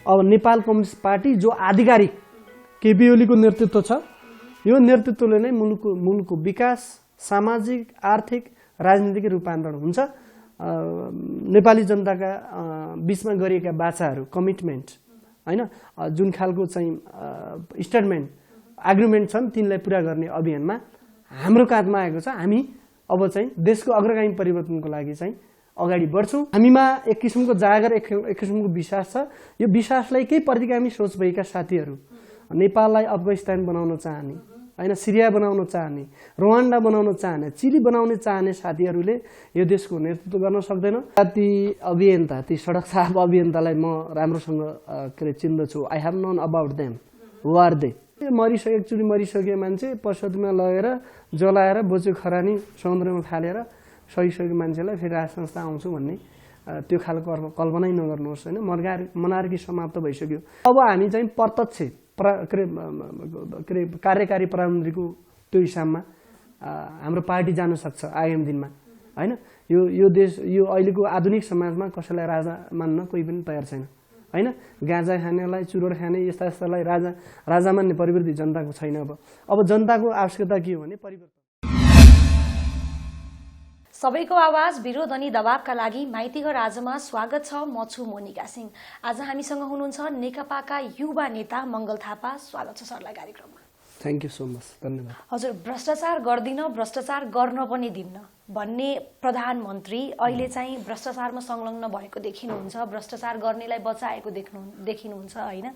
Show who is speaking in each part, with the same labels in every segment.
Speaker 1: अब Nepal communist party जो आधिकारिक केपी ओलीको नेतृत्व छ, यो नेतृत्वले नै मुलुकको विकास, सामाजिक, आर्थिक, राजनीतिक रूपान्तरण हुन्छ। नेपाली जनताका बीचमा गरिएका बाचाहरू, कमिटमेन्ट हैन, जुन खालको चाहिँ स्टेटमेन्ट, एग्रिमेन्ट छन्, तिनलाई पूरा गर्ने अभियानमा हाम्रो काँधमा आएको छ। हामी अब चाहिँ देशको अग्रगामी परिवर्तनको लागि चाहिँ अगाडि बढ्छौँ। हामीमा एक किसिमको जागर, एक किसिमको विश्वास छ। यो विश्वासलाई केही प्रतिगामी सोच भएका साथीहरू, नेपाललाई अफगानिस्तान बनाउन चाहने हैन, सिरिया बनाउन चाहने, रुवान्डा बनाउन चाहने, चिली बनाउन चाहने साथीहरूले यो देशको नेतृत्व गर्न सक्दैन। ती अभियन्ता, ती सडक साफ अभियन्तालाई म राम्रोसँग चिन्दछु। I have known about them, who are they. एकचोटि मरिसके मान्छे पशुमा लगेर जलाएर बोचो खरानी समुद्रमा फालेर सहिसकेको मान्छेलाई फेरि राज संस्था आउँछु भन्ने त्यो खालको कल्पनै नगर्नुहोस् होइन। मनार्की समाप्त भइसक्यो। अब हामी चाहिँ प्रत्यक्ष कार्यकारी प्रधानमन्त्रीको त्यो हिसाबमा हाम्रो पार्टी जान सक्छ आगामी दिनमा होइन। यो देश, यो अहिलेको आधुनिक समाजमा कसैलाई राजा मान्न कोही पनि तयार छैन होइन। गाँजा खानेलाई, चुरोट खाने यस्तालाई राजा मान्ने प्रवृत्ति जनताको छैन। अब जनताको आवश्यकता के हो भने परिवर्तन।
Speaker 2: सबैको आवाज, विरोध अनि दबावका लागि माइतीघर आजमा स्वागत छ। म छु मोनिका सिंह। आज हामीसँग हुनुहुन्छ नेकपाका युवा नेता मङ्गल थापा। स्वागत छ सरलाई कार्यक्रममा।
Speaker 1: थ्याङ्क यू सो मच, धन्यवाद।
Speaker 2: हजुर, भ्रष्टाचार गर्दिन, भ्रष्टाचार गर्न पनि दिन्न भन्ने प्रधानमन्त्री अहिले चाहिँ भ्रष्टाचारमा संलग्न भएको देखिनुहुन्छ, भ्रष्टाचार गर्नेलाई बचाएको देखिनुहुन्छ होइन।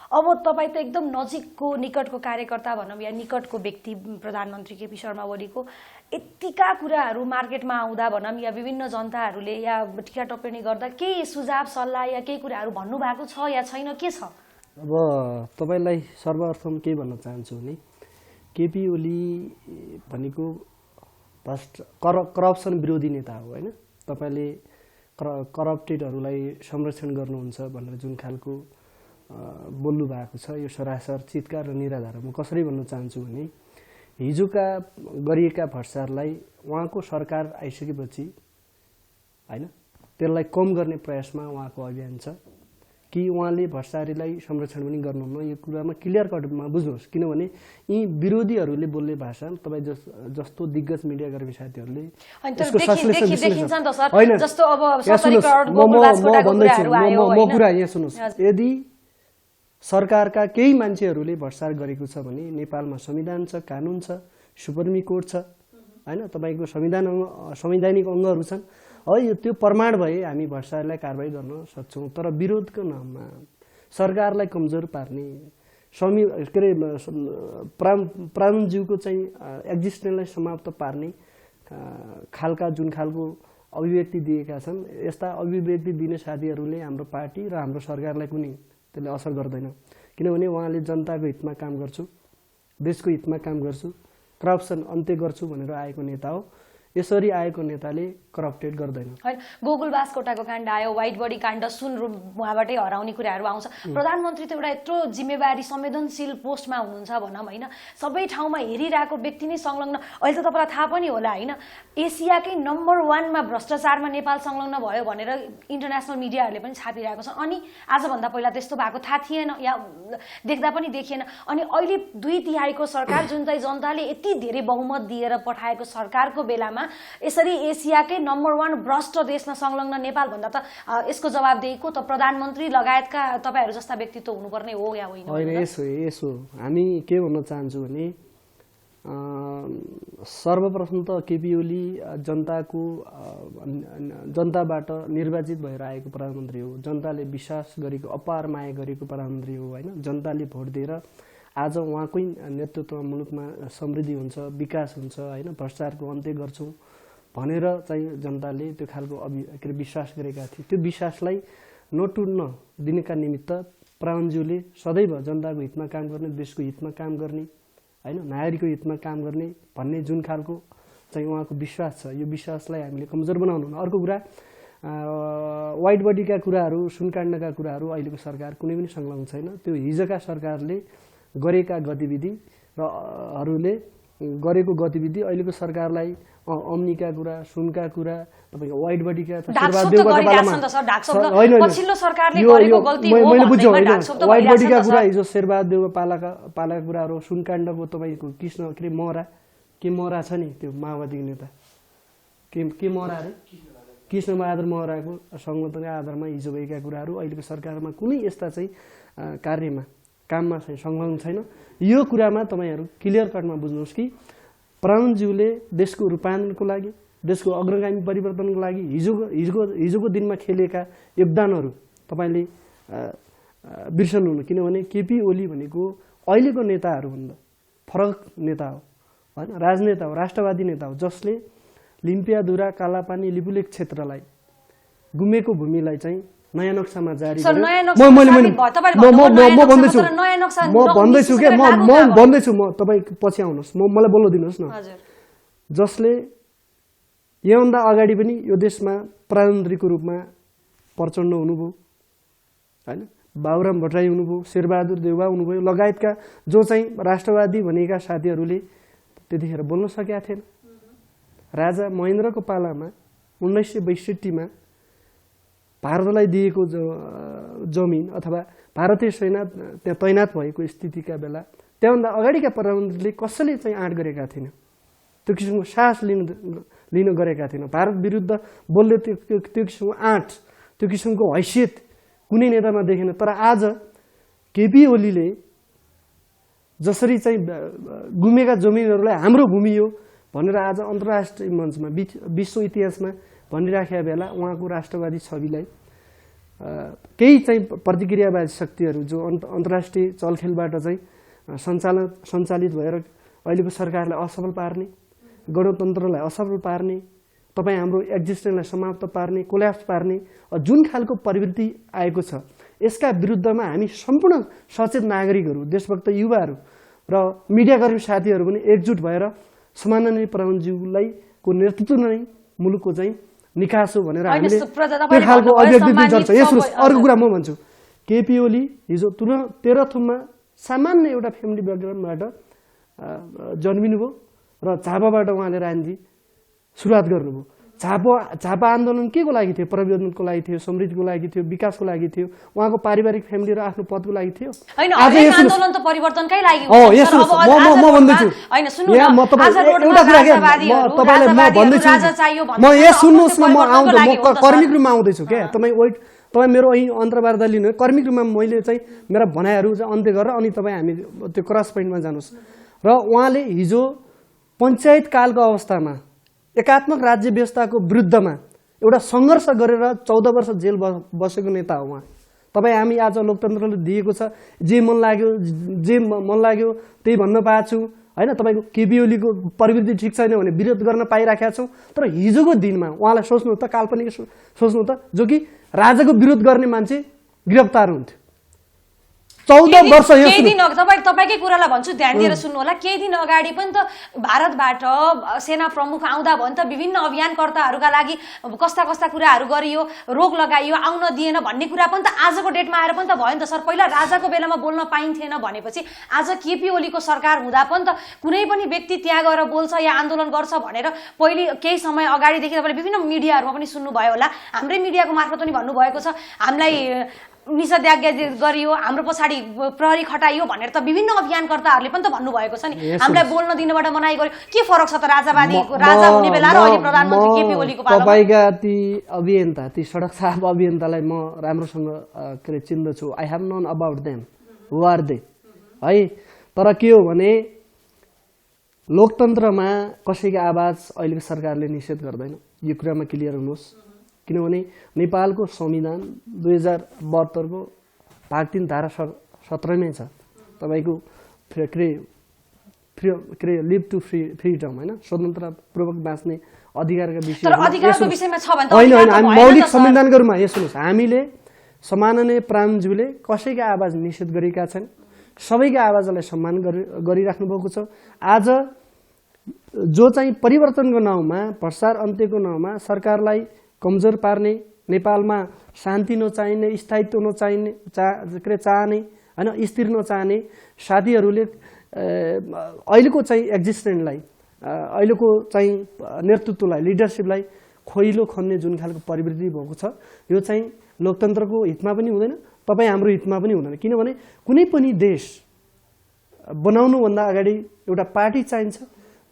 Speaker 2: अब तपाईँ त एकदम नजिकको निकटको कार्यकर्ता भनौँ या निकटको व्यक्ति प्रधानमन्त्री केपी शर्मा ओलीको, यतिका कुराहरू मार्केटमा आउँदा भनौँ या विभिन्न जनताहरूले या टिका टिप्पणी गर्दा केही सुझाव सल्लाह या केही कुराहरू भन्नुभएको छ या छैन, के छ?
Speaker 1: अब तपाईँलाई सर्वप्रथम के भन्न चाहन्छु भने केपी ओली भनेको करप्सन विरोधी नेता हो होइन। तपाईँले करप्टेडहरूलाई संरक्षण गर्नुहुन्छ भनेर जुन खालको बोल्नु भएको छ, यो सरासर चितकार र निराधार। म कसरी भन्न चाहन्छु भने हिजोका गरिएका भ्रष्टाचारलाई उहाँको सरकार आइसकेपछि होइन त्यसलाई कम गर्ने प्रयासमा उहाँको अभियान छ कि उहाँले भ्रष्टाचारीलाई संरक्षण पनि गर्नुहुन्न। यो कुरामा क्लियर कटमा बुझ्नुहोस्, किनभने यी विरोधीहरूले बोल्ने भाषा तपाईँ जस्तो दिग्गज मिडिया कर्मी साथीहरूले म कुरा यहाँ सुन्नुहोस्। यदि सरकारका केही मान्छेहरूले भ्रष्टाचार गरेको छ भने नेपालमा संविधान छ, कानुन छ, सुप्रिम कोर्ट छ होइन, तपाईँको संवैधानिक अङ्गहरू छन् है। त्यो प्रमाण भए हामी भ्रष्टाचारलाई कारबाही गर्न सक्छौँ। तर विरोधको नाममा सरकारलाई कमजोर पार्ने, के अरे प्राणजीवको चाहिँ एक्जिस्टेन्सलाई समाप्त पार्ने खालका जुन खालको अभिव्यक्ति दिएका छन्, यस्ता अभिव्यक्ति दिने साथीहरूले हाम्रो पार्टी र हाम्रो सरकारलाई कुनै त्यसले असर गर्दैन। किनभने उहाँले जनताको हितमा काम गर्छु, देशको हितमा काम गर्छु, करप्सन अन्त्य गर्छु भनेर आएको नेता हो। यसरी आएको नेताले करप्टेड गर्दैन।
Speaker 2: गोकुल बास्कोटाको काण्ड आयो, व्हाइट बडी काण्ड, सुन उहाँबाटै हराउने कुराहरू आउँछ। प्रधानमन्त्री त एउटा यत्रो जिम्मेवारी संवेदनशील पोस्टमा हुनुहुन्छ भनौँ होइन, सबै ठाउँमा हेरिरहेको व्यक्ति नै संलग्न। अहिले त तपाईँलाई थाहा पनि होला होइन, एसियाकै नम्बर 1 मा भ्रष्टाचारमा नेपाल संलग्न भयो भनेर इन्टरनेसनल मिडियाहरूले पनि छापिरहेको छ। अनि आजभन्दा पहिला त्यस्तो भएको थाहा थिएन या देख्दा पनि देखिएन। अनि अहिले 2/3 सरकार जुन चाहिँ जनताले यति धेरै बहुमत दिएर पठाएको सरकारको बेलामा यसरी एसियाकै नम्बर 1 भ्रष्ट देशमा संलग्न नेपाल भन्दा त यसको जवाबदेही को त प्रधानमन्त्री लगायतका तपाईहरू जस्ता व्यक्तित्व हुनुपर्ने हो या होइन?
Speaker 1: यसो हामी के भन्न चाहन्छु भने सर्वप्रथम त केपी ओली जनताबाट निर्वाचित भएर आएको प्रधानमन्त्री हो। जनताले विश्वास गरेको, अपार माया गरेको प्रधानमन्त्री हो होइन। जनताले भोट दिएर आज उहाँकै नेतृत्वमा मुलुकमा समृद्धि हुन्छ, विकास हुन्छ होइन, भ्रष्टाचारको अन्त्य गर्छौँ भनेर चाहिँ जनताले त्यो खालको विश्वास गरेका थिए। त्यो विश्वासलाई नटुट्न दिनका निमित्त प्रधानज्यूले सदैव जनताको हितमा काम गर्ने, देशको हितमा काम गर्ने होइन, नागरिकको हितमा काम गर्ने भन्ने जुन खालको चाहिँ उहाँको विश्वास छ, यो विश्वासलाई हामीले कमजोर बनाउनु। अर्को कुरा, व्हाइट बडीका कुराहरू, सुनकाण्डका कुराहरू अहिलेको सरकार कुनै पनि संलग्न छैन। त्यो हिजोका सरकारले गरेका गतिविधि र हरूले गरेको गतिविधि अहिलेको सरकारलाई अम्निका कुरा, सुनका कुरा, तपाईँको वाइट बडीका वाइट बडीका कुरा, हिजो शेरबहादेव पालाका कुराहरू, सुनकाण्डको तपाईँको कृष्ण महरा छ नि, त्यो माओवादीको नेता के महरा अरे कृष्ण बहादुर महराको संलग्नका आधारमा हिजो भएका कुराहरू अहिलेको सरकारमा कुनै यस्ता चाहिँ काममा चाहिँ संलग्न छैन। यो कुरामा तपाईँहरू क्लियर कटमा बुझ्नुहोस् कि प्रधानज्यूले देशको रूपान्तरणको लागि, देशको अग्रगामी परिवर्तनको लागि हिजोको दिनमा खेलेका योगदानहरू तपाईँले बिर्सनुहुन्न। किनभने केपी ओली भनेको अहिलेको नेताहरूभन्दा फरक नेता हो होइन, राजनेता हो, राष्ट्रवादी नेता हो, जसले लिम्पियाधुरा, कालापानी, लिपुलेख क्षेत्रलाई गुमेको भूमिलाई चाहिँ नयाँ नक्सामा जारी भन्दैछु म तपाईँ पछि आउनुहोस्, मलाई बोल्न दिनुहोस् न। जसले योभन्दा अगाडि पनि यो देशमा प्रधानमन्त्रीको रूपमा प्रचण्ड हुनुभयो होइन, बाबुराम भट्टराई हुनुभयो, शेरबहादुर देउवा हुनुभयो, लगायतका जो चाहिँ राष्ट्रवादी भनेका साथीहरूले त्यतिखेर बोल्न सकेका थिएन। राजा महेन्द्रको पालामा 1962 भारतलाई दिएको जमिन अथवा भारतीय सेना त्यहाँ तैनात भएको स्थितिका बेला त्यहाँभन्दा अगाडिका प्रधानमन्त्रीले कसैले चाहिँ आँट गरेका थिएन, त्यो किसिमको साहस लिन गरेका थिएन। भारत विरुद्ध बोल्ने त्यो किसिमको आँट, त्यो किसिमको हैसियत कुनै नेतामा देखेन। तर आज केपी ओलीले जसरी चाहिँ गुमेका जमिनहरूलाई हाम्रो भूमि हो भनेर आज अन्तर्राष्ट्रिय मञ्चमा विश्व इतिहासमा भनिराखेका बेला उहाँको राष्ट्रवादी छविलाई केही चाहिँ प्रतिक्रियावादी शक्तिहरू जो अन्तर्राष्ट्रिय चलखेलबाट चाहिँ सञ्चालित भएर अहिलेको सरकारलाई असफल पार्ने, गणतन्त्रलाई असफल पार्ने, तपाईँ हाम्रो एक्जिस्टेन्सलाई समाप्त पार्ने, कोल्याप्स पार्ने जुन खालको प्रवृत्ति आएको छ, यसका विरुद्धमा हामी सम्पूर्ण सचेत नागरिकहरू, देशभक्त युवाहरू र मिडियाकर्मी साथीहरू पनि एकजुट भएर सम्माननीय प्रधानज्यूलाई को नेतृत्व नै मुलुकको चाहिँ निकास हो भनेर हामीले त्यो खालको अभिव्यक्ति गर्छ। अर्को कुरा म भन्छु, केपी ओली हिजो तेह्रथुममा सामान्य एउटा फ्यामिली ब्याकग्राउन्डबाट जन्मिनुभयो र झापाबाट उहाँले राजनीति सुरुवात गर्नुभयो। झापा आन्दोलन के को लागि थियो? परिवर्तनको लागि थियो, समृद्धिको लागि थियो, विकासको लागि थियो, उहाँको पारिवारिक फ्यामिली र आफ्नो पदको लागि थियो।
Speaker 2: आज आन्दोलन त परिवर्तनकै लागि
Speaker 1: हो। म भन्दैछु यहाँ म एउटा कुरा के तपाईलाई म भन्दैछु, म यहाँ सुन्नुहोस् न, म कर्मिक रूपमा आउँदैछु क्या। तपाईँ मेरो અહીં अन्तर्वार्ता लिनु, कर्मिक रूपमा मैले चाहिँ मेरा भनाइहरू चाहिँ अन्त्य गरेर अनि तपाईँ हामी त्यो क्रस पोइन्टमा जानुहोस्। र उहाँले हिजो पञ्चायत कालको अवस्थामा एकात्मक राज्य व्यवस्थाको विरुद्धमा एउटा सङ्घर्ष गरेर 14 वर्ष जेल बसेको नेता हो उहाँ। तपाईँ हामी आज लोकतन्त्रले दिएको छ, जे मन लाग्यो त्यही भन्न पाएको छु होइन। तपाईँको केपी ओलीको प्रवृत्ति ठिक छैन भने विरोध गर्न पाइराखेका छौँ। तर हिजोको दिनमा उहाँलाई सोच्नु त, काल्पनिक सोच्नु त, जो कि राजाको विरोध गर्ने मान्छे गिरफ्तार हुन्थ्यो। 14 वर्ष
Speaker 2: केही दिन तपाईँकै कुरालाई भन्छु, ध्यान दिएर सुन्नु होला। केही दिन अगाडि पनि त भारतबाट सेना प्रमुख आउँदा भने त विभिन्न अभियानकर्ताहरूका लागि कस्ता कुराहरू गरियो, रोक लगाइयो, आउन दिएन भन्ने कुरा पनि त आजको डेटमा आएर पनि त भयो नि त सर। पहिला राजाको बेलामा बोल्न पाइन्थेन भनेपछि आज केपी ओलीको सरकार हुँदा पनि त कुनै पनि व्यक्ति त्यहाँ गएर बोल्छ या आन्दोलन गर्छ भनेर पहिले केही समय अगाडिदेखि तपाईँले विभिन्न मिडियाहरूमा पनि सुन्नुभयो होला, हाम्रै मिडियाको मार्फत पनि भन्नुभएको छ, हामीलाई निषेधाज्ञा गरियो, हाम्रो पछाडि प्रहरी खटाइयो भनेर त विभिन्न अभियानकर्ताहरूले पनि त भन्नुभएको छ नि। हामीलाई बोल्न दिनबाट मनाइ गर्यो, के फरक छ त राजा हुने बेला र अहिले प्रधानमन्त्री केपी ओलीको पालामा?
Speaker 1: तपाईका ती अभियन्ता, ती सडक साफ अभियन्तालाई म राम्रोसँग चिन्दछु। I have known about them, who are they है। तर के हो भने लोकतन्त्रमा कसैको आवाज अहिलेको सरकारले निषेध गर्दैन, यो कुरामा क्लियर हुनुहोस्। किनभने नेपालको संविधान 2072 को भाग 3 धारा 17 छ, तपाईँको लिभ टु फ्रिडम होइन, स्वतन्त्रतापूर्वक बाँच्ने अधिकारका विषय होइन। मौलिक संविधानको रूपमा यो सुन्नुहोस्, हामीले सम्माननीय प्राणज्यूले कसैको आवाज निषेध गरेका छन्, सबैको आवाजलाई सम्मान गरिराख्नु भएको छ। आज जो चाहिँ परिवर्तनको नाउँमा, भ्रष्टाचार अन्त्यको नाउँमा सरकारलाई कमजोर पार्ने, नेपालमा शान्ति नचाहिने, स्थायित्व नचाहिने, चाहने होइन, स्थिर नचाहने साथीहरूले अहिलेको चाहिँ एक्जिस्टेन्टलाई अहिलेको चाहिँ नेतृत्वलाई लिडरसिपलाई खोइलो खन्ने जुन खालको प्रवृत्ति भएको छ यो चाहिँ लोकतन्त्रको हितमा पनि हुँदैन तपाईँ हाम्रो हितमा पनि हुँदैन किनभने कुनै पनि देश बनाउनुभन्दा अगाडि एउटा पार्टी चाहिन्छ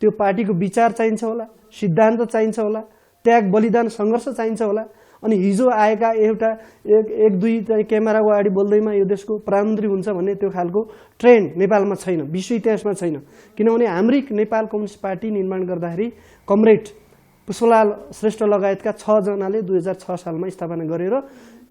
Speaker 1: त्यो पार्टीको विचार चाहिन्छ होला सिद्धान्त चाहिन्छ होला त्याग बलिदान सङ्घर्ष चाहिन्छ होला अनि हिजो आएका एउटा एक दुई चाहिँ क्यामेराको अगाडि बोल्दैमा यो देशको प्रधानमन्त्री हुन्छ भन्ने त्यो खालको ट्रेन्ड नेपालमा छैन विश्व इतिहासमा छैन किनभने हाम्रै नेपाल कम्युनिस्ट पार्टी निर्माण गर्दाखेरि कमरेड पुष्पलाल श्रेष्ठ लगायतका 6 जनाले 2006 सालमा स्थापना गरेर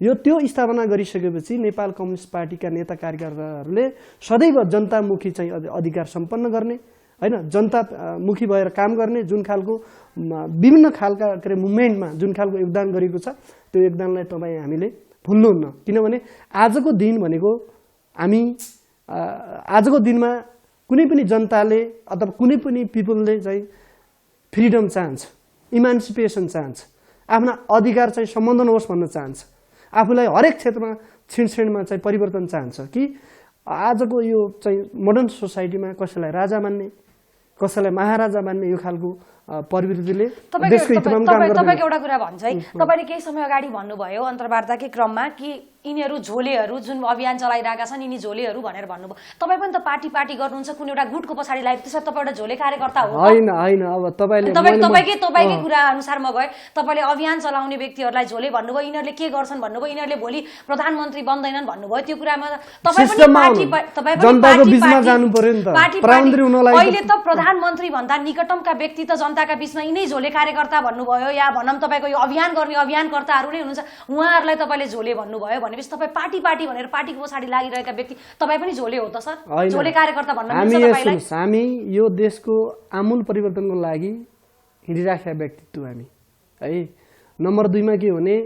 Speaker 1: यो त्यो स्थापना गरिसकेपछि नेपाल कम्युनिस्ट पार्टीका नेता कार्यकर्ताहरूले सदैव जनतामुखी चाहिँ अधिकार सम्पन्न गर्ने हैन जनतामुखी भएर काम गर्ने जुन खालको विभिन्न खालका के अरे मुभमेन्टमा जुन खालको योगदान गरेको छ त्यो योगदानलाई तपाईँ हामीले भुल्नुहुन्न किनभने आजको दिन भनेको हामी आजको दिनमा कुनै पनि जनताले अथवा कुनै पनि पिपलले चाहिँ फ्रिडम चाहन्छ इमान्सिपेसन चाहन्छ आफ्ना अधिकार चाहिँ सम्बन्धन होस् भन्न चाहन्छ आफूलाई हरेक क्षेत्रमा छिनछिनमा चाहिँ परिवर्तन चाहन्छ कि आजको यो चाहिँ मोडर्न सोसाइटीमा कसैलाई राजा मान्ने कसैलाई महाराजा मान्ने यो खालको प्रवृत्तिले देशको हितमा काम गर्दैन
Speaker 2: तपाईको एउटा कुरा भन्छ है तपाईले केही समय अगाडि भन्नुभयो अन्तर्वार्ताकै क्रममा कि यिनीहरू झोलेहरू जुन अभियान चलाइरहेका छन् यिनी झोलेहरू भनेर भन्नुभयो तपाईँ पनि त पार्टी गर्नुहुन्छ कुनै एउटा गुटको पछाडि लागेको त्यसमा तपाईँ एउटा झोले कार्यकर्ता हो
Speaker 1: हैन हैन अब
Speaker 2: तपाईकै कुरा अनुसार म गए तपाईले अभियान चलाउने व्यक्तिहरूलाई झोले भन्नुभयो यिनीहरूले के गर्छन् भन्नुभयो यिनीहरूले भोलि प्रधानमन्त्री बन्दैनन् भन्नुभयो त्यो कुरामा तपाईँ पनि अहिले त प्रधानमन्त्री भन्दा निकटमका व्यक्ति त जनताका बीचमा यिनै झोले कार्यकर्ता भन्नुभयो या भनौँ तपाईँको यो अभियान गर्ने अभियानकर्ताहरू नै हुनुहुन्छ उहाँहरूलाई तपाईँले झोले भन्नुभयो भनेपछि तपाईँ पार्टी भनेर पार्टीको पछाडि लागिरहेका व्यक्ति तपाईँ पनि झोले हो त सर झोले कार्यकर्ता भन्न मिल्छ तपाईलाई
Speaker 1: हामी यो देशको आमूल परिवर्तनको लागि हिँडिराखेका व्यक्तित्व हामी है नम्बर 2 मा के भने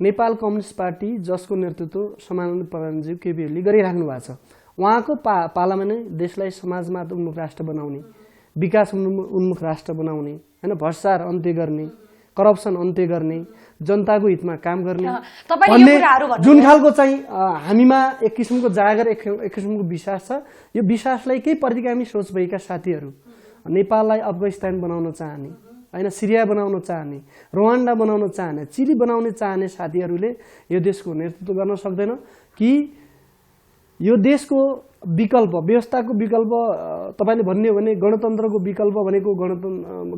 Speaker 1: नेपाल कम्युनिस्ट पार्टी जसको नेतृत्व समानन्द प्रधानज्यू केपी ओलीले गरिराख्नु भएको छ उहाँको पालामा नै देशलाई समाजवाद उन्मुख राष्ट्र बनाउने विकास उन्मुख राष्ट्र बनाउने हैन भ्रष्टाचार अन्त्य गर्ने करप्सन अन्त्य गर्ने जनताको हितमा काम गर्ने जुन खालको चाहिँ हामीमा एक किसिमको जागर एक किसिमको विश्वास छ यो विश्वासलाई केही प्रतिगामी सोच भएका साथीहरू नेपाललाई अफगानिस्तान बनाउन चाहने हैन सिरिया बनाउन चाहने रुवान्डा बनाउन चाहने चिली बनाउन चाहने साथीहरूले यो देशको नेतृत्व गर्न सक्दैन कि यो देशको विकल्प व्यवस्थाको विकल्प तपाईले भन्ने हो भने गणतन्त्रको विकल्प भनेको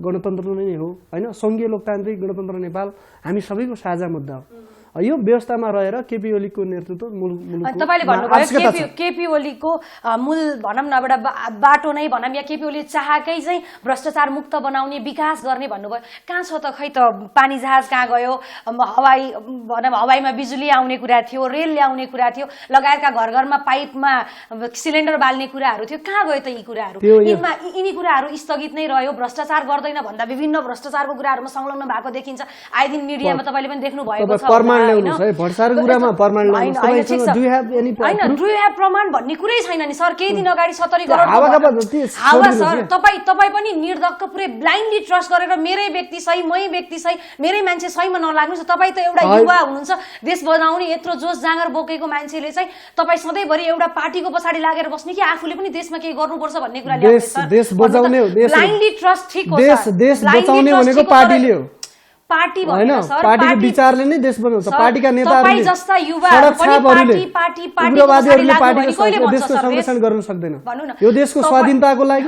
Speaker 1: गणतन्त्र नै हो हैन संघीय लोकतान्त्रिक गणतन्त्र नेपाल हामी सबैको साझा मुद्दा हो यो व्यवस्थामा रहेर केपी ओलीको नेतृत्व
Speaker 2: तपाईले भन्नुभयो केपी ओलीको मूल भनौँ न एउटा बाटो नै भनौँ या केपी ओली चाहेकै चाहिँ भ्रष्टाचार मुक्त बनाउने विकास गर्ने भन्नुभयो कहाँ छ त खै त पानी जहाज कहाँ गयो हवाईमा बिजुली आउने कुरा थियो रेल ल्याउने कुरा थियो लगायतका घर घरमा पाइपमा सिलिन्डर बाल्ने कुराहरू थियो कहाँ गयो त यी कुराहरू यिनी कुराहरू स्थगित नै रह्यो भ्रष्टाचार गर्दैन भन्दा विभिन्न भ्रष्टाचारको कुराहरूमा संलग्न भएको देखिन्छ आए दिन मिडियामा तपाईले पनि देख्नु भएको छ प्रमाण भन्ने कुरै छैन नि सर केही दिन अगाडि 70 करोड सर तपाईँ पनि निर्धक्क पुरै ब्लाइन्डली ट्रस्ट गरेर मेरै व्यक्ति सही मै व्यक्ति सही मेरै मान्छे सहीमा नलाग्नुहोस् तपाईँ त एउटा युवा हुनुहुन्छ देश बनाउने यत्रो जोस जाँगर बोकेको मान्छेले चाहिँ तपाईँ सधैँभरि एउटा पार्टीको पछाडि लागेर बस्ने कि आफूले पनि देशमा केही गर्नुपर्छ भन्ने कुरा ब्लाइन्डली ट्रस्ट ठिक हो पार्टी भनेर सर
Speaker 1: पार्टीको विचारले नै देश बनाउँछ पार्टीका नेताहरूले
Speaker 2: तपाई जस्ता युवाहरु पनि पार्टी
Speaker 1: उग्रवादीहरूले पार्टीको देशको संरक्षण गर्न सक्दैन यो देशको स्वाधीनताको लागि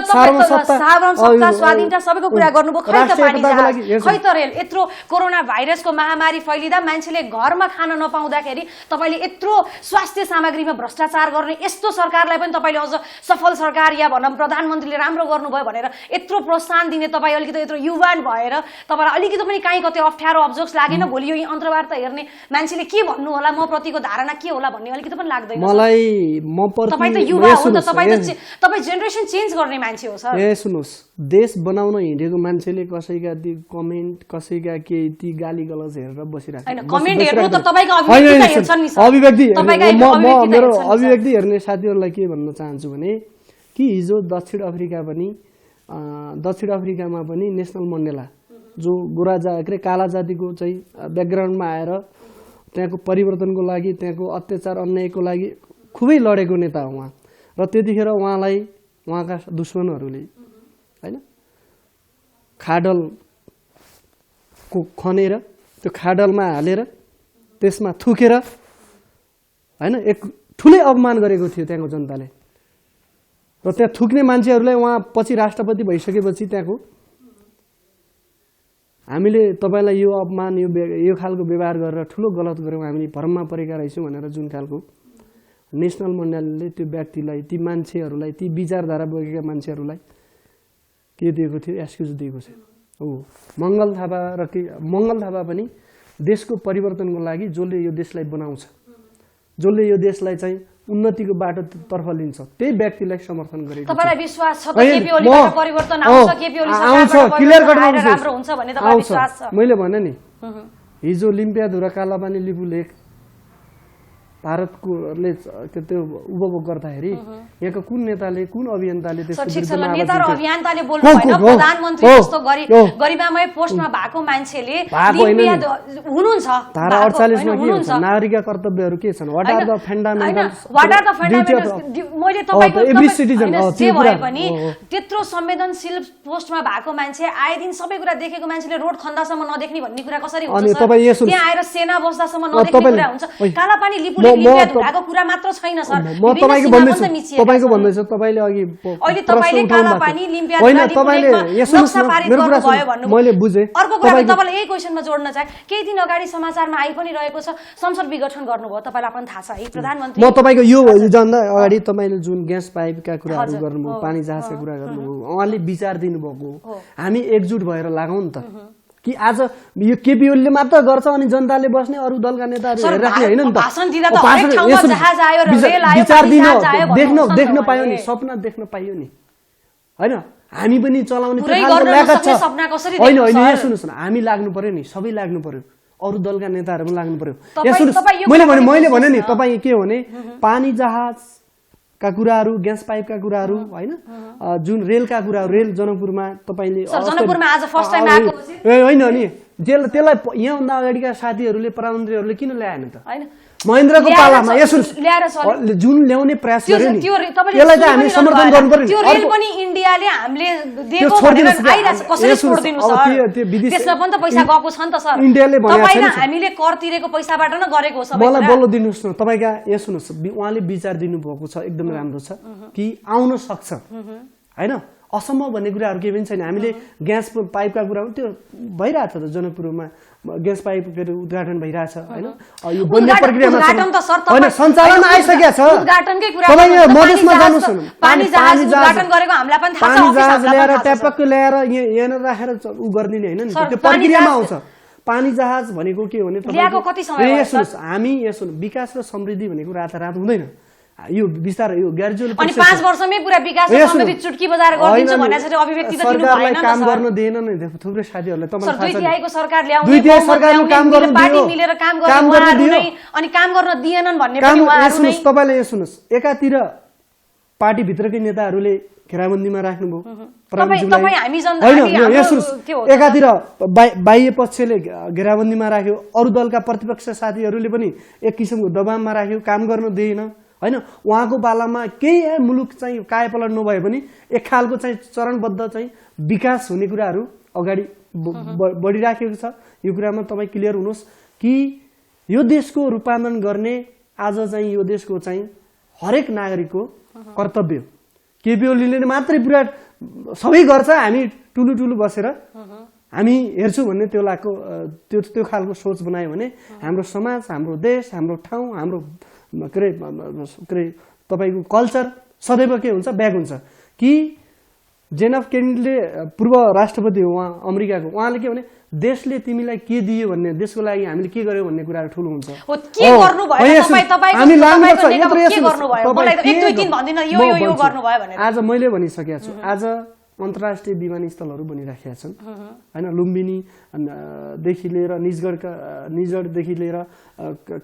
Speaker 2: सार्वभौमसत्ता स्वाधीनता सबैको कुरा गर्नुभयो खै त पानी जहाज खै त रेल यत्रो कोरोना भाइरसको महामारी फैलिदा मान्छेले घरमा खान नपाउँदाखेरि तपाईले यत्रो स्वास्थ्य सामग्रीमा भ्रष्टाचार गर्ने यस्तो सरकारलाई पनि तपाईले अझ सफल सरकार या भनौं प्रधानमन्त्रीले राम्रो गर्नुभयो भनेर यत्रो प्रोत्साहन दिने तपाई अलिकति यत्रो युवान भएर तपाईलाई पनि काहीँ कतै अप्ठ्यारो अब्जोक्स लागेन भोलि यो अन्तर्वार्ता हेर्ने मान्छेले के भन्नु होला म प्रतिको धारणा के होला भन्ने अलिकति पनि लाग्दैन
Speaker 1: मलाई म प्रति
Speaker 2: तपाई त युवा हो त तपाई जेनेरेसन चेन्ज गर्ने मान्छे हो सर
Speaker 1: सुन्नुस् देश बनाउन हिँडेको मान्छेले कसैका ती कमेन्ट कसैका के ती गाली गलौज हेरेर बसिरहेको
Speaker 2: हैन कमेन्ट हेर्नु त तपाईको अभिव्यक्ति त हेर्छन् नि सर
Speaker 1: अभिव्यक्ति मेरो अभिव्यक्ति हेर्ने साथीहरुलाई के भन्न चाहन्छु भने कि हिजो दक्षिण अफ्रिकामा पनि नेशनल मण्डेला जो काला जातिको चाहिँ ब्याकग्राउन्डमा आएर त्यहाँको परिवर्तनको लागि त्यहाँको अत्याचार अन्यायको लागि खुबै लडेको नेता हो उहाँ र त्यतिखेर उहाँलाई उहाँका दुश्मनहरूले होइन खाडलको खनेर त्यो खाडलमा हालेर त्यसमा थुकेर होइन एक ठुलै अपमान गरेको थियो त्यहाँको जनताले र त्यहाँ थुक्ने मान्छेहरूलाई उहाँ पछि राष्ट्रपति भइसकेपछि त्यहाँको हामीले तपाईँलाई यो अपमान यो खालको व्यवहार गरेर ठुलो गलत गऱ्यौँ हामीले भ्रममा परेका रहेछौँ भनेर जुन खालको नेसनल मण्डलले त्यो व्यक्तिलाई ती मान्छेहरूलाई ती विचारधारा बोकेका मान्छेहरूलाई के दिएको थियो एक्सक्युज दिएको छ हो मङ्गल थापा पनि देशको परिवर्तनको लागि जसले यो देशलाई बनाउँछ जसले यो देशलाई चाहिँ उन्नतिको बाटोतर्फ लिन्छ त्यही व्यक्तिलाई समर्थन गरेको
Speaker 2: तपाईलाई विश्वास छ त केपी ओलीबाट परिवर्तन आउँछ केपी ओली सरकारबाट
Speaker 1: क्लियर
Speaker 2: आएर राम्रो हुन्छ भन्ने तपाईलाई विश्वास छ
Speaker 1: मैले भने नि हिजो लिम्पियाधुरा कालापानी लिपु लेक भारतकोले त्यो उपभोग गर्दाखेरि यहाँको कुन नेताले कुन अभियन्ताले
Speaker 2: त्यसको नेता र अभियन्ताले बोल्नु भएन प्रधानमन्त्री जस्तो गरिमामय पोस्टमा भएको मान्छेले हुनुहुन्छ
Speaker 1: धारा 48 मा के हुन्छ नागरिकका कर्तव्यहरू के छन् व्हाट आर द फन्डामेन्टल्स
Speaker 2: मैले तपाईको एभ्री सिटिजन जे भए पनि त्यत्रो संवेदनशील पोस्टमा भएको मान्छे आए दिन सबै कुरा देखेको मान्छेले रोड खन्दासम्म नदेख्ने भन्ने कुरा कसरी हुन्छ त्यहाँ आएर सेना बस्दासम्म नदेख्ने कुरा हुन्छ कालापानी लिपुले लिम्पियाधुराको कुरा मात्र छैन सर
Speaker 1: म तपाईको भन्दैछु तपाईले अघि
Speaker 2: अहिले तपाईले कालापानी लिम्पियाधुरा
Speaker 1: मैले बुझे
Speaker 2: अर्को कुरा तपाईले यही क्वेशनमा जोड्न चाहे केही दिन अगाडि समाचारमा आइ पनि रहेको छ संसद विघटन गर्नुभयो तपाईलाई पनि थाहा छ है प्रधानमन्त्री
Speaker 1: म तपाईको यो भन्दा अगाडि तपाईले जुन ग्यास पाइपका कुराहरू गर्नुभयो पानी जहाजका कुरा गर्नुभयो उहाँले विचार दिनुभएको हामी एकजुट भएर लागौँ नि त कि आज यो केपी ओलीले मात्र गर्छ अनि जनताले बस्ने अरू दलका नेताहरू हेरिराख्ने होइन नि त विचार दिन देख्न पायो नि सपना देख्न पाइयो नि होइन हामी पनि चलाउने होइन होइन यहाँ सुन्नुहोस् न हामी लाग्नु पर्यो नि सबै लाग्नु पर्यो अरू दलका नेताहरू पनि लाग्नु पर्यो यहाँ सुन्नुहोस् मैले भने नि तपाईँ के हो भने पानी जहाजका कुराहरू ग्यास पाइपका कुराहरू होइन जुन रेलका कुराहरू रेल जनकपुरमा तपाईँले होइन नि त्यसलाई यहाँभन्दा अगाडिका साथीहरूले प्रधानमन्त्रीहरूले किन ल्याएन त महेन्द्रको पालामा जुन ल्याउने प्रयास गर्यो नि त्यसलाई चाहिँ हामी समर्थन गर्नु पर्यो
Speaker 2: त्यो रेल पनि इन्डियाले हामीले दिएको भनेर आइराछ कसरी छोड्दिनु सर त्यसमा पनि त पैसा गएको छ नि त सर
Speaker 1: इन्डियाले
Speaker 2: तपाईले हामीले कर तिरेको पैसाबाट न गरेको हो सबै
Speaker 1: मलाई बोल्न दिनुस् न तपाईका यहाँ सुन्नुस् उहाँले विचार दिनु भएको छ एकदमै राम्रो छ कि आउन सक्छ हैन असम्भव भन्ने कुराहरु केही पनि छैन हामीले ग्यास पाइपका कुरा त्यो भइराछ त जनकपुरमा ग्यास पाइप उद्घाटन भइराछ हैन यो बन्ने प्रक्रियामा हैन सञ्चालनमा आइसकेको छ
Speaker 2: उद्घाटनकै कुरा
Speaker 1: तपाईँ मधेसमा जानुस् न
Speaker 2: पानी जहाज उद्घाटन गरेको हामीलाई पनि थाहा छ
Speaker 1: पानी जहाज ल्याएर ट्यापक ल्याएर यहाँ राखेर उ गर्दिने हैन त्यो प्रक्रियामा आउँछ पानी जहाज भनेको के हो भने
Speaker 2: ल्याएको कति समय भयो
Speaker 1: सर हामी यसो विकास र समृद्धि भनेको रातारात हुँदैन यो बिस्तारै यो ग्रेजुअल
Speaker 2: अनि 5 वर्षमै पुरा विकास र समृद्धि चुटकी बजार गरिदिन्छ भनेर चाहिँ अभिव्यक्ति त दिनु भएन नि
Speaker 1: काम गर्न दिएन नि थुप्रै साथीहरुलाई तपाईलाई थाहा छ
Speaker 2: दुई तिहाईको सरकार ल्याउने
Speaker 1: सरकारले काम गर्न दियो
Speaker 2: पार्टी मिलेर काम गर्ने उहाँहरु नै अनि काम गर्न दिएनन् भन्ने पनि उहाँहरु नै
Speaker 1: तपाईले यहाँ सुन्नुस् एकातिर पार्टी भित्रकै नेताहरुले घेराबन्दीमा राख्नुभयो
Speaker 2: तपाई हामी जनता
Speaker 1: एकातिर बाह्य पक्षले घेराबन्दीमा राख्यो अरु दलका प्रतिपक्ष साथीहरुले पनि एक किसिमको दबावमा राख्यो काम गर्न दिएन हैन उहाँको पालामा केही मुलुक चाहिँ कायापलट नभए पनि एक खालको चाहिँ चरणबद्ध चाहिँ विकास हुने कुराहरु अगाडि बढिराखेको छ यो कुरामा तपाई क्लियर हुनुहोस् कि यो देशको रूपान्तरण गर्ने आज चाहिँ यो देशको चाहिँ हरेक नागरिकको कर्तव्य केपी ओलीले मात्रै पुरा सबै गर्छ हामी टुलु टुलु बसेर हामी हेर्छु भन्ने त्यो खालको सोच बनायो भने हाम्रो समाज हाम्रो देश हाम्रो ठाउँ हाम्रो तपाईको कल्चर सदैव के हुन्छ ब्याक हुन्छ कि जेन एफ केनेडीले पूर्व राष्ट्रपति हो उहाँ अमेरिकाको उहाँले के भने देशले तिमीलाई के दियो भन्ने देशको लागि हामीले के गर्यौ भन्ने कुराहरु ठूलो हुन्छ
Speaker 2: के गर्नु भयो तपाईको हामी लाग्नुपर्छ के गर्नु भयो मलाई एक दुई दिन भन्दिन यो गर्नु भयो भनेर
Speaker 1: आज मैले भनिसकेको छु आज अन्तर्राष्ट्रिय विमानस्थलहरु बनिराखेका छन् हैन लुम्बिनी देखि लिएर निजगढदेखि लिएर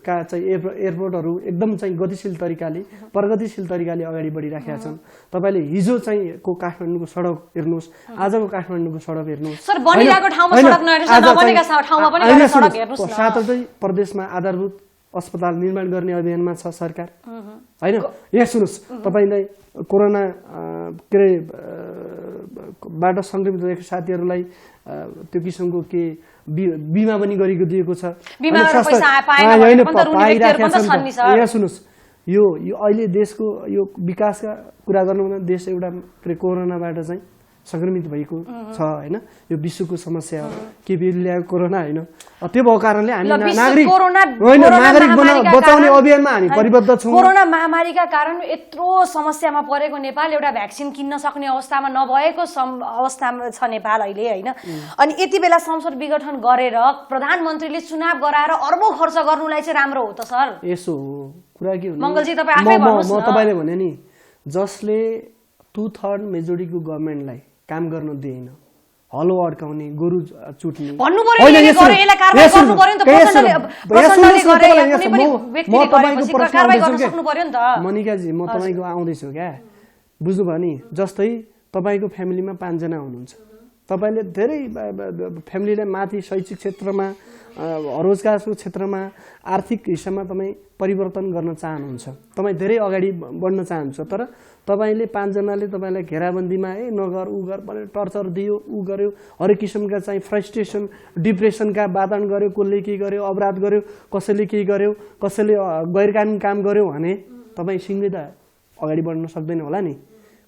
Speaker 1: का चाहिँ एयरपोर्टहरु एकदम चाहिँ गतिशील तरिकाले प्रगतिशील तरिकाले अगाडि बढिराखेका छन् तपाईले हिजो चाहिँ को काठमाडौँको सडक हेर्नुस् आजको काठमाडौँको सडक हेर्नुस्
Speaker 2: सर बनिरहेको ठाउँमा सडक नहेर्नुस् नबनेका ठाउँमा पनि सडक हेर्नुस् न
Speaker 1: साथै प्रदेशमा आधारभूत अस्पताल निर्माण गर्ने अभियानमा छ सरकार होइन। यहाँ सुन्नुहोस्, तपाईँलाई कोरोना के अरे बाट सङ्क्रमित भएको साथीहरूलाई त्यो किसिमको के बिमा पनि गरिएको दिएको छ। यहाँ सुन्नुहोस्, यो अहिले देशको यो विकासका कुरा गर्नुभन्दा देश एउटा कोरोनाबाट चाहिँ सङ्क्रमित भएको छ होइन। यो विश्वको समस्या हो, केपीओली ल्याएको कोरोना होइन। त्यो भएको कारणले हामी नागरिक बचाउने अभियानमा हामी परिबद्ध छौँ।
Speaker 2: कोरोना महामारीका कारण यत्रो समस्यामा परेको नेपाल एउटा भ्याक्सिन किन्न सक्ने अवस्थामा नभएको अवस्थामा छ नेपाल अहिले होइन। अनि यति बेला संसद विघटन गरेर प्रधानमन्त्रीले चुनाव गराएर अर्बौं खर्च गर्नुलाई चाहिँ राम्रो हो त सर?
Speaker 1: यसो हो कुरा के हो
Speaker 2: मङ्गलजी, तपाईँ आफै भन्नुहोस् न।
Speaker 1: म तपाईँले भने नि, जसले 2/3 मेजोरिटीको गभर्मेन्टलाई काम गर्न दिएन, हलो अड्काउने, गोरु चुट्ने, मनिकाजी म तपाईँको आउँदैछु क्या, बुझ्नुभयो नि। जस्तै तपाईँको फ्यामिलीमा 5 जना हुनुहुन्छ, तपाईँले धेरै फ्यामिलीलाई माथि शैक्षिक क्षेत्रमा, रोजगारको क्षेत्रमा, आर्थिक हिस्सामा तपाईँ परिवर्तन गर्न चाहनुहुन्छ, तपाईँ धेरै अगाडि बढ्न चाहनुहुन्छ। तर तपाईँले 5 जनाले तपाईँलाई घेराबन्दीमा नगर उ गर भनेर टर्चर दियो, उ गर्यो, हरेक किसिमका चाहिँ फ्रस्ट्रेसन, डिप्रेसनका वातावरण गर्यो, कसले के गर्यो, अपराध गर्यो, कसैले के गर्यो, कसैले गैरकानुन काम गर्यो भने तपाईँ सँगै त अगाडि बढ्न सक्दैन होला नि।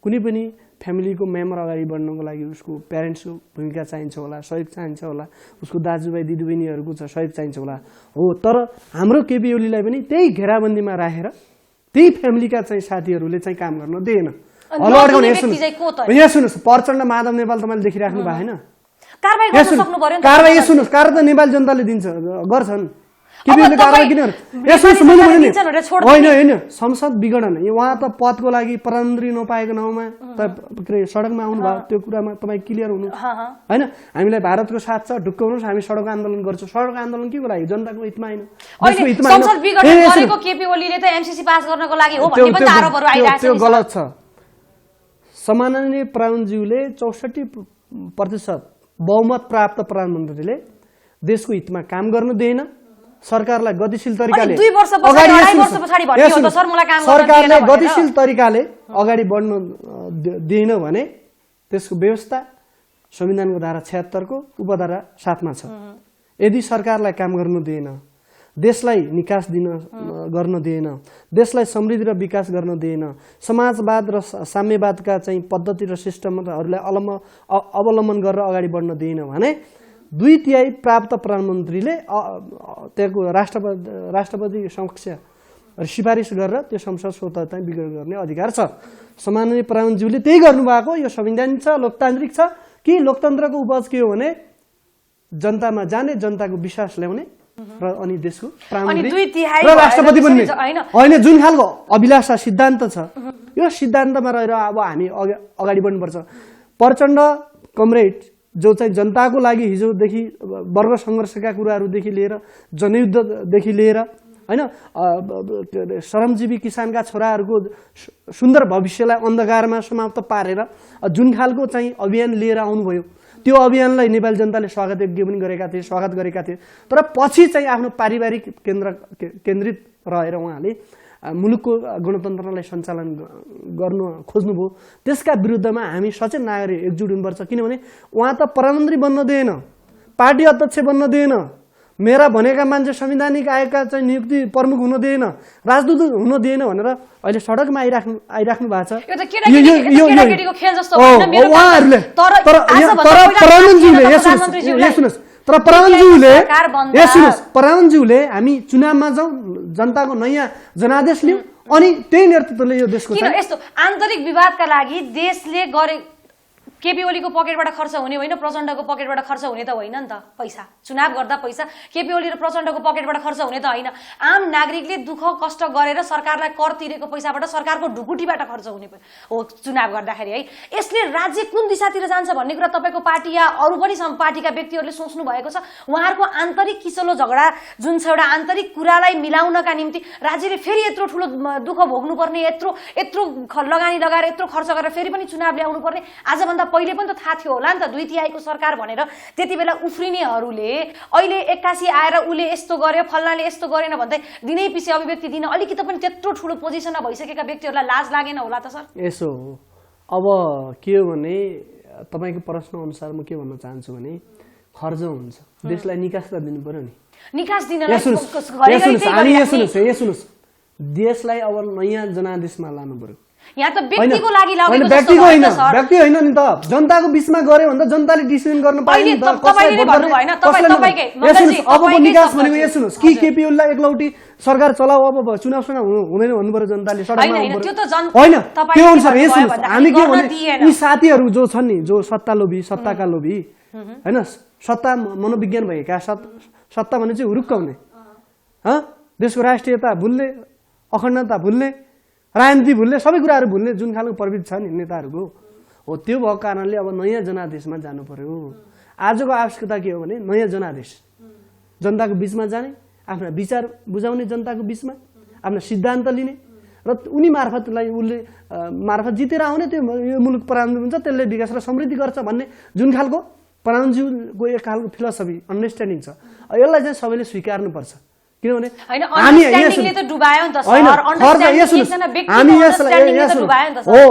Speaker 1: कुनै पनि फ्यामिलीको मेम्बर अगाडि बढ्नको लागि उसको प्यारेन्ट्सको भूमिका चाहिन्छ होला, सहयोग चाहिन्छ होला, उसको दाजुभाइ दिदीबहिनीहरूको सहयोग चाहिन्छ होला हो। तर हाम्रो केपी ओलीलाई पनि त्यही घेराबन्दीमा राखेर त्यही फ्यामिलीका चाहिँ साथीहरूले चाहिँ काम गर्न दिएन। यहाँ सुन्नुहोस्, प्रचण्ड माधव नेपाल तपाईँले देखिराख्नु भएको होइन? कारबाही सुन्नुहोस्, कारबाही त नेपाली जनताले दिन्छ, गर्छन्। होइन होइन, संसद विघटन उहाँ त पदको लागि प्रधानमन्त्री नपाएको ठाउँमा त सडकमा आउनुभयो, त्यो कुरामा तपाईँ क्लियर हुनु होइन। हामीलाई भारतको साथ छ, ढुक्क हुनुहोस्, हामी सडक आन्दोलन गर्छौँ। सडक आन्दोलन के को लागि? जनताको हितमा होइन, देशको हितमा होइन। त्यो गलत छ। सम्माननीय प्रधानज्यूले 64% बहुमत प्राप्त प्रधानमन्त्रीले देशको हितमा काम गर्न दिएन। सरकारलाई गतिशील तरिकाले सरकारले गतिशील तरिकाले अगाडि बढ्न दिएन भने त्यसको व्यवस्था संविधानको धारा 76 को उपधारा 7 मा छ। यदि सरकारलाई काम गर्न दिएन, देशलाई निकास गर्न दिएन, देशलाई समृद्धि र विकास गर्न दिएन, समाजवाद र साम्यवादका चाहिँ पद्धति र सिस्टमहरूलाई अवलम्बन गरेर अगाडि बढ्न दिएन भने 2/3 प्राप्त प्रधानमन्त्रीले त्यहाँको राष्ट्रपति समक्ष सिफारिस गरेर त्यो संसद स्वतन्त्रता विघटन गर्ने अधिकार छ। सम्माननीय प्रधानमन्त्रीले त्यही गर्नुभएको। यो संवैधानिक छ, लोकतान्त्रिक छ। कि लोकतन्त्रको उपज के हो भने जनतामा जाने, जनताको विश्वास ल्याउने र अनि देशको प्रधानमन्त्री र राष्ट्रपति बन्ने होइन। जुन खालको अभिलाषा सिद्धान्त छ, यो सिद्धान्तमा रहेर अब हामी अगाडि बढ्नुपर्छ। प्रचण्ड कमरेड जो चाहिँ जनताको लागि हिजोदेखि वर्ग सङ्घर्षका कुराहरूदेखि लिएर जनयुद्धदेखि लिएर होइन, श्रमजीवी किसानका छोराहरूको सुन्दर भविष्यलाई अन्धकारमा समाप्त पारेर जुन खालको चाहिँ अभियान लिएर आउनुभयो, त्यो अभियानलाई नेपाली जनताले स्वागत पनि गरेका थिए, स्वागत गरेका थिए। तर पछि चाहिँ आफ्नो पारिवारिक केन्द्रित रहेर उहाँले मुलुकको गणतन्त्रलाई सञ्चालन गर्नु खोज्नुभयो। त्यसका विरुद्धमा हामी सचेत नागरिक एकजुट हुनुपर्छ। किनभने उहाँ त प्रधानमन्त्री बन्न दिएन, पार्टी अध्यक्ष बन्न दिएन, मेरा भनेका मान्छे संवैधानिक आयोगका चाहिँ नियुक्ति प्रमुख हुन दिएन, राजदूत हुन दिएन भनेर अहिले सडकमा आइराख्नु भएको छ। तर प्रधानमन्त्रीले हामी चुनावमा जाउँ, जनताको नयाँ जनादेश लिउँ, अनि त्यही नेतृत्वले यो देशको
Speaker 2: यस्तो आन्तरिक विवादका लागि देशले गरे केपी ओलीको पकेटबाट खर्च हुने होइन, प्रचण्डको पकेटबाट खर्च हुने त होइन नि त। पैसा चुनाव गर्दा पैसा केपी ओली र प्रचण्डको पकेटबाट खर्च हुने त होइन। आम नागरिकले दुःख कष्ट गरेर सरकारलाई कर तिरेको पैसाबाट, सरकारको ढुकुटीबाट खर्च हुने हो चुनाव गर्दाखेरि है। यसले राज्य कुन दिशातिर जान्छ भन्ने कुरा तपाईँको पार्टी या अरू पनि पार्टीका व्यक्तिहरूले सोच्नु भएको छ? उहाँहरूको आन्तरिक किसलो झगडा जुन छ, एउटा आन्तरिक कुरालाई मिलाउनका निम्ति राज्यले फेरि यत्रो ठुलो दुःख भोग्नुपर्ने, यत्रो लगानी लगाएर यत्रो खर्च गरेर फेरि पनि चुनाव ल्याउनु पर्ने, आजभन्दा पहिले पनि त थाहा थियो होला नि त 2/3 सरकार भनेर। त्यति बेला उफ्रिनेहरूले अहिले 81 आएर उसले यस्तो गर्यो फल्नाले यस्तो गरेन भन्दै दिनै पछि अभिव्यक्ति दिन अलिकति पनि त्यत्रो ठुलो पोजिसनमा भइसकेका व्यक्तिहरूलाई लाज लागेन होला त सर?
Speaker 1: यसो हो, अब के हो भने तपाईँको प्रश्न अनुसार म के भन्न चाहन्छु भने खर्च हुन्छ, देशलाई निकास त दिनु पर्यो नि।
Speaker 2: निकास दिनलाई
Speaker 1: सुन्नुहोस्, देशलाई अब नयाँ जनादेशमा लानु पर्यो।
Speaker 2: यहाँ त व्यक्तिको लागि
Speaker 1: होइन, व्यक्ति होइन नि त, जनताको बिचमा गऱ्यो भने त जनताले डिसिजन गर्न पायो नि त। अबको निकास भनेको यो सुन्नुहोस् कि केपी ओलीलाई एकलौटी सरकार चलाऊ, अब चुनाव हुँदैन भन्नु पर्यो जनताले, सडकमा होइन त्यो अनुसार। यो सुन्नुहोस्, हामी के भने यी साथीहरू जो छन् नि, जो सत्ताका लोभी होइन, सत्ता मनोविज्ञान भएका, सत्ता भने चाहिँ हुरुक्क हुने, देशको राष्ट्रियता भुल्ने, अखण्डता भुल्ने, राजनीति भुल्ने, सबै कुराहरू भुल्ने जुन खालको प्रवृत्ति छ नि नेताहरूको, हो त्यो भएको कारणले अब नयाँ जनादेशमा जानु पर्यो। आजको आवश्यकता के हो भने नयाँ जनादेश, जनताको बिचमा जाने, आफ्ना विचार बुझाउने, जनताको बिचमा आफ्ना सिद्धान्त लिने र उनी मार्फतलाई उसले मार्फत जितेर आउने, त्यो यो मुलुक प्रधानमन्त्री हुन्छ त्यसले विकास र समृद्धि गर्छ भन्ने जुन खालको प्रधानमन्त्रीको एक खालको फिलोसफी अन्डरस्ट्यान्डिङ छ, यसलाई चाहिँ सबैले स्वीकार्नुपर्छ। किनभने हो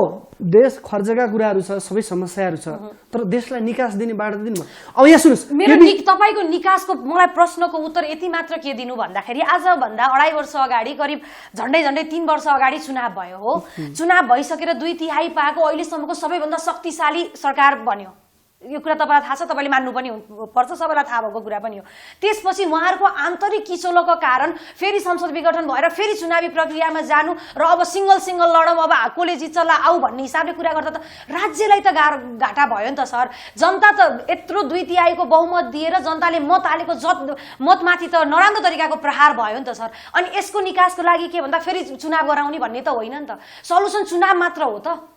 Speaker 1: देश खर्चका कुराहरू छ, सबै समस्याहरू छ, तर देशलाई निकास दिने बाटो दिनु। अब यहाँ सुन्नुहोस्,
Speaker 2: मेरो तपाईको निकासको मलाई प्रश्नको उत्तर यति मात्र के दिनु भन्दाखेरि आजभन्दा 2.5 वर्ष अगाडि करिब झन्डै 3 वर्ष अगाडि चुनाव भयो हो। चुनाव भइसकेर 2/3 पाएको अहिलेसम्मको सबैभन्दा शक्तिशाली सरकार बन्यो। यो कुरा तपाईँलाई थाहा छ, तपाईँले मान्नु पनि पर्छ, सबैलाई थाहा भएको कुरा पनि हो। त्यसपछि उहाँहरूको आन्तरिक किचोलोको कारण फेरि संसद विघटन भएर फेरि चुनावी प्रक्रियामा जानु र अब सिङ्गल लडौँ, अब कसले जित्छ ला आऊ भन्ने हिसाबले कुरा गर्दा त राज्यलाई त घाटा भयो नि त सर। जनता त यत्रो 2/3 बहुमत दिएर जनताले मत हालेको मतमाथि त नराम्रो तरिकाको प्रहार भयो नि त सर। अनि यसको निकासको लागि के भन्दा फेरि चुनाव गराउने भन्ने त होइन नि त, सल्युसन चुनाव मात्र हो त।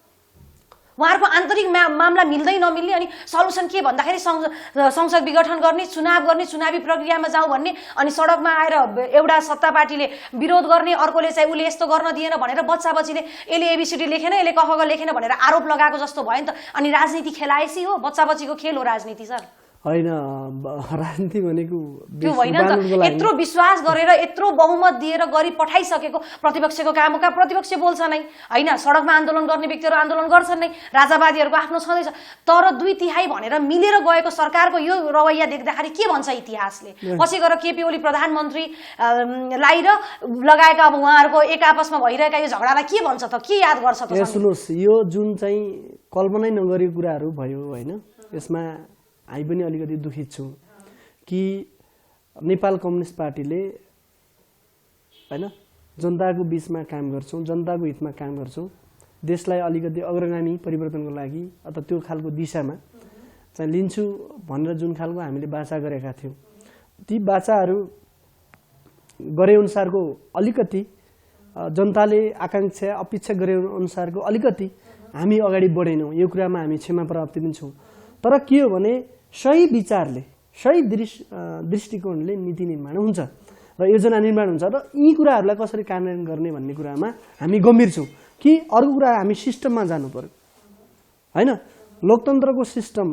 Speaker 2: उहाँहरूको आन्तरिक मामला मिल्दै नमिल्ने, अनि सल्युसन के भन्दाखेरि संसद विघटन गर्ने, चुनाव गर्ने, चुनावी प्रक्रियामा जाउँ भन्ने, अनि सडकमा आएर एउटा सत्ता पार्टीले विरोध गर्ने, अर्कोले चाहिँ उसले यस्तो गर्न दिएन भनेर बच्चा बच्चीले यसले एबिसिडी लेखेन, यसले कखग लेखेन भनेर आरोप लगाएको जस्तो भयो नि त। अनि राजनीति खेलाएसी हो, बच्चा बच्चीको खेल हो राजनीति सर।
Speaker 1: होइन, राजनीति भनेको
Speaker 2: त्यो होइन नि त। यत्रो विश्वास गरेर यत्रो बहुमत दिएर गरी पठाइसकेको प्रतिपक्षको काम हो, प्रतिपक्ष बोल्छ नै होइन, सडकमा आन्दोलन गर्ने व्यक्तिहरू आन्दोलन गर्छन् नै, राजावादीहरूको आफ्नो छँदैछ। तर 2/3 भनेर मिलेर गएको सरकारको यो रवैया देख्दाखेरि के भन्छ इतिहासले? पछि गएर केपी ओली प्रधानमन्त्रीलाई र लगाएका अब उहाँहरूको एक आपसमा भइरहेका यो झगडालाई के भन्छ त, के याद गर्छ त?
Speaker 1: सुन्नुहोस्, यो जुन चाहिँ कल्पनै नगरेको कुराहरू भयो होइन, यसमा हामी पनि अलिकति दुखित छौँ कि नेपाल कम्युनिस्ट पार्टीले होइन जनताको बिचमा काम गर्छौँ, जनताको हितमा काम गर्छौँ, देशलाई अलिकति अग्रगामी परिवर्तनको लागि अथवा त्यो खालको दिशामा चाहिँ लिन्छु भनेर जुन खालको हामीले बाचा गरेका थियौँ, ती बाचाहरू गरे अनुसारको अलिकति जनताले आकाङ्क्षा अपेक्षा गरे अनुसारको अलिकति हामी अगाडि बढेनौँ। यो कुरामा हामी क्षमा प्राप्ति पनि छौँ। तर के हो भने सही विचारले, सही दृष्टिकोणले नीति निर्माण हुन्छ र योजना निर्माण हुन्छ र यी कुराहरूलाई कसरी कार्यान्वयन गर्ने भन्ने कुरामा हामी गम्भीर छौँ कि अर्को कुरा हामी सिस्टममा जानु पर्यो होइन। लोकतन्त्रको सिस्टम,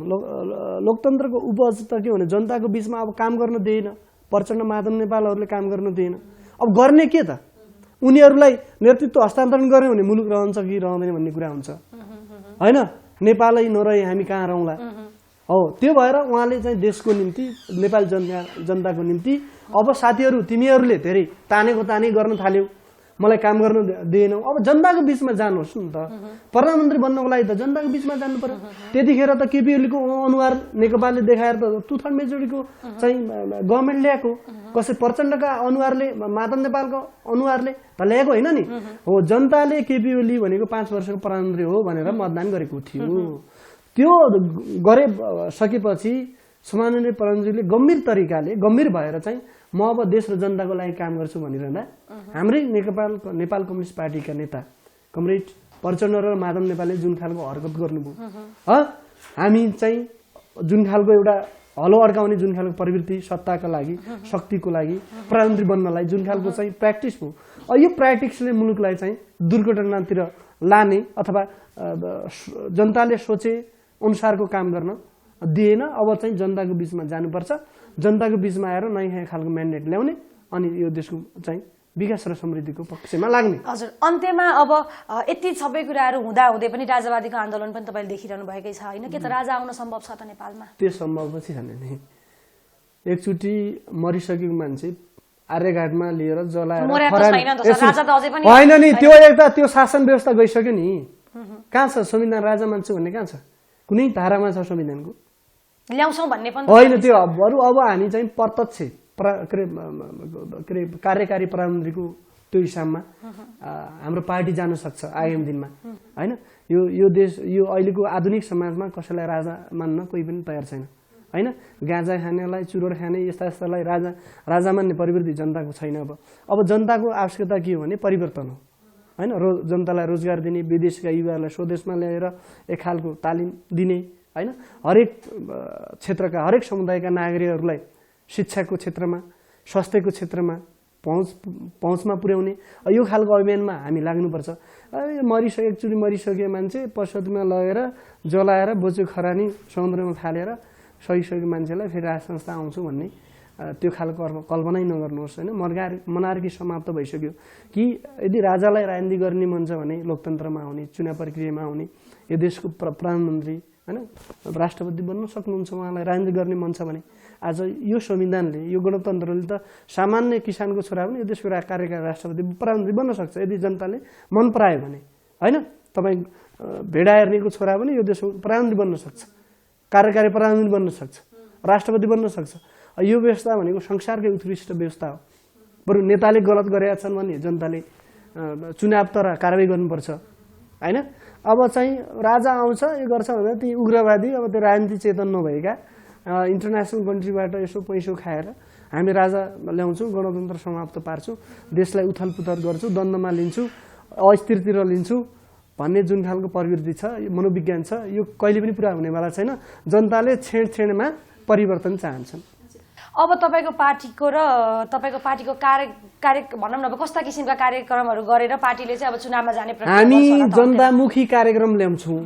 Speaker 1: लोकतन्त्रको उपज त के भने जनताको बिचमा अब काम गर्न दिएन, प्रचण्ड माधव नेपालहरूले काम गर्न दिएन। अब गर्ने के त, उनीहरूलाई नेतृत्व हस्तान्तरण गर्ने भने मुलुक रहन्छ कि रहँदैन भन्ने कुरा हुन्छ होइन। नेपालै नरहे हामी कहाँ रहँला हो। त्यो भएर उहाँले चाहिँ देशको निम्ति, नेपाली जनताको निम्ति अब साथीहरू तिमीहरूले धेरै तानेको ताने गर्न थाल्यौ, मलाई काम गर्न दिएनौ, अब जनताको बिचमा जानुहोस् नि त। प्रधानमन्त्री बन्नको लागि त जनताको बिचमा जानु पर्यो। त्यतिखेर त केपी ओलीको अनुहार नेकपाले देखाएर त 2/3 मेजोरिटीको चाहिँ गभर्मेन्ट ल्याएको, कसै प्रचण्डका अनुहारले, माधव नेपालको अनुहारले त ल्याएको होइन नि हो। जनताले केपी ओली भनेको 5 वर्षको प्रधानमन्त्री हो भनेर मतदान गरेको थियो। त्यो गरे सकेपछि सम्माननीय प्रधानमन्त्रीले गम्भीर तरिकाले गम्भीर भएर चाहिँ म अब देश र जनताको लागि काम गर्छु भनिरहँदा हाम्रै नेपाल कम्युनिस्ट पार्टीका नेता कमरेड प्रचण्ड र माधव नेपालले जुन खालको हरकत गर्नुभयो, हामी चाहिँ जुन खालको एउटा हलो अड्काउने जुन खालको प्रवृत्ति, सत्ताका लागि, शक्तिको लागि, प्रधानमन्त्री बन्नलाई जुन खालको चाहिँ प्र्याक्टिस भयो, यो प्र्याक्टिसले मुलुकलाई चाहिँ दुर्घटनातिर लाने अथवा जनताले सोचे अनुसारको काम गर्न दिएन। अब चाहिँ जनताको बिचमा जानुपर्छ, जनताको बिचमा आएर नयाँ खालको म्यान्डेट ल्याउने अनि यो देशको चाहिँ विकास र समृद्धिको पक्षमा लाग्ने।
Speaker 2: हजुर, अन्त्यमा अब यति सबै कुराहरू हुँदै पनि राजावादीको आन्दोलन पनि तपाईँले देखिरहनु भएकै छ होइन? के त राजा आउन सम्भव छ त नेपालमा?
Speaker 1: त्यो सम्भव चाहिँ छैन नि। एकचोटि मरिसकेको मान्छे आर्यघाटमा लिएर जलाएर होइन नि, त्यो एउटा त्यो शासन व्यवस्था गइसक्यो नि। कहाँ छ संविधान? राजा मान्छे भन्ने कहाँ छ? कुनै धारामा छ संविधानको?
Speaker 2: ल्याउँछौँ भन्ने पनि
Speaker 1: होइन त्यो बरु अब हामी चाहिँ प्रत्यक्ष कार्यकारी प्रधानमन्त्रीको त्यो हिसाबमा हाम्रो पार्टी जान सक्छ आगामी दिनमा होइन? यो देश यो अहिलेको आधुनिक समाजमा कसैलाई राजा मान्न कोही पनि तयार छैन होइन? गाँजा खानेलाई, चुरोट खाने यस्तालाई राजा मान्ने प्रवृत्ति जनताको छैन। अब जनताको आवश्यकता के हो भने परिवर्तन हो होइन? जनतालाई रोजगार दिने, विदेशका युवाहरूलाई स्वदेशमा ल्याएर एक खालको तालिम दिने होइन? हरेक क्षेत्रका हरेक समुदायका नागरिकहरूलाई शिक्षाको क्षेत्रमा, स्वास्थ्यको क्षेत्रमा पहुँचमा पुर्याउने यो खालको अभियानमा हामी लाग्नुपर्छ। एकचोटि मरिसके मान्छे पशुमा लगेर जलाएर बोचो खरानी समुद्रमा फालेर सहिसकेको मान्छेलाई फेरि राज संस्था आउँछु भन्ने त्यो खालको कल्पनै नगर्नुहोस् होइन? मनार्की समाप्त भइसक्यो कि यदि राजालाई राजनीति गर्ने मन छ भने लोकतन्त्रमा आउने, चुनाव प्रक्रियामा आउने, यो देशको प्रधानमन्त्री होइन राष्ट्रपति बन्न सक्नुहुन्छ। उहाँलाई राजनीति गर्ने मन छ भने आज यो संविधानले, यो गणतन्त्रले त सामान्य किसानको छोरा पनि यो देशको कार्यकारी राष्ट्रपति प्रधानमन्त्री बन्न सक्छ यदि जनताले मन परायो भने होइन? तपाईँ भेडा हेर्नेको छोरा पनि यो देशको प्रधानमन्त्री बन्न सक्छ, कार्यकारी प्रधानमन्त्री बन्न सक्छ, राष्ट्रपति बन्न सक्छ। यो व्यवस्था भनेको संसारकै उत्कृष्ट व्यवस्था हो। बरु नेताले गलत गरेका छन् भने जनताले चुनाव तर कारवाही गर्नुपर्छ होइन? अब चाहिँ राजा आउँछ यो गर्छ भन्दा ती उग्रवादी अब त्यो राजनीति चेतन नभएका इन्टरनेसनल कन्ट्रीबाट यसो पैसो खाएर हामी राजा ल्याउँछौँ, गणतन्त्र समाप्त पार्छौँ, देशलाई उथलपुथल गर्छौँ, द्वन्द्वमा लिन्छु, अस्थिरतिर लिन्छु भन्ने जुन खालको प्रवृत्ति छ, यो मनोविज्ञान छ, यो कहिले पनि पुरा हुनेवाला छैन। जनताले छेडमा परिवर्तन चाहन्छन्।
Speaker 2: अब तपाईँको पार्टीको कार्य भनौँ न अब कस्ता किसिमका कार्यक्रमहरू गरेर पार्टीले चाहिँ अब चुनावमा जाने प्रक्रिया
Speaker 1: हामी जनतामुखी कार्यक्रम ल्याउँछौँ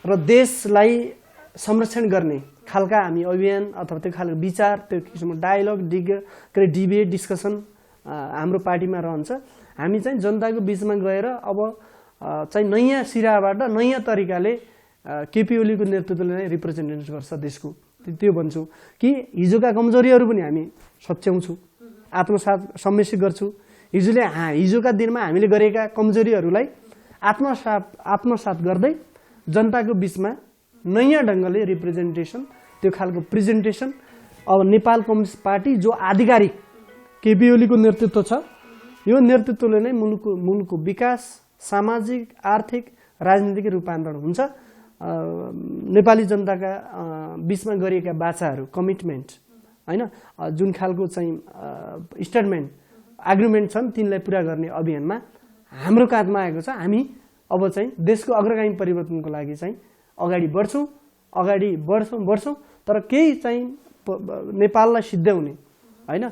Speaker 1: र देशलाई संरक्षण गर्ने खालका हामी अभियान अथवा त्यो खालको विचार, त्यो किसिमको डायलग, डिबेट, डिस्कसन हाम्रो पार्टीमा रहन्छ। हामी चाहिँ जनताको बिचमा गएर अब चाहिँ नयाँ सिराबाट नयाँ तरिकाले केपी ओलीको नेतृत्वले नै रिप्रेजेन्टेसन गर्छ देशको। त्यो भन्छौँ कि हिजोका कमजोरीहरू पनि हामी सच्याउँछौँ, आत्मसात सम्मिश्र गर्छौँ। हिजोका दिनमा हामीले गरेका कमजोरीहरूलाई आत्मसात गर्दै जनताको बिचमा नयाँ ढङ्गले रिप्रेजेन्टेसन, त्यो खालको प्रेजेन्टेसन। अब नेपाल कम्युनिस्ट पार्टी जो आधिकारिक केपी ओलीको नेतृत्व छ, यो नेतृत्वले नै मुलुकको विकास, सामाजिक, आर्थिक, राजनीतिक रूपान्तरण हुन्छ। नेपाली जनताका बिचमा गरिएका बाचाहरू, कमिटमेन्ट होइन, जुन खालको चाहिँ स्टेटमेन्ट, एग्रिमेन्ट छन् तिनलाई पुरा गर्ने अभियानमा हाम्रो काँधमा आएको छ। हामी अब चाहिँ देशको अग्रगामी परिवर्तनको लागि चाहिँ अगाडि बढ्छौँ तर केही चाहिँ नेपाललाई सिद्ध्याउने होइन,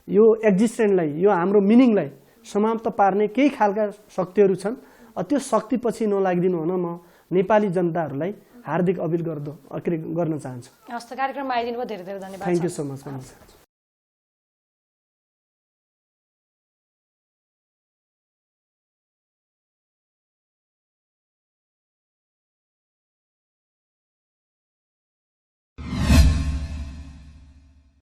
Speaker 1: यो एक्जिस्टेन्सलाई, यो हाम्रो मिनिङलाई समाप्त पार्ने केही खालका शक्तिहरू छन्। त्यो शक्ति पछि नलागिदिनु हुन म नेपाली जनताहरूलाई हार्दिक अपिल गर्न चाहन्छु।
Speaker 2: हस्त कार्यक्रममा आइदिनु भयो, धेरै धेरै धन्यवाद।
Speaker 1: Thank you so much.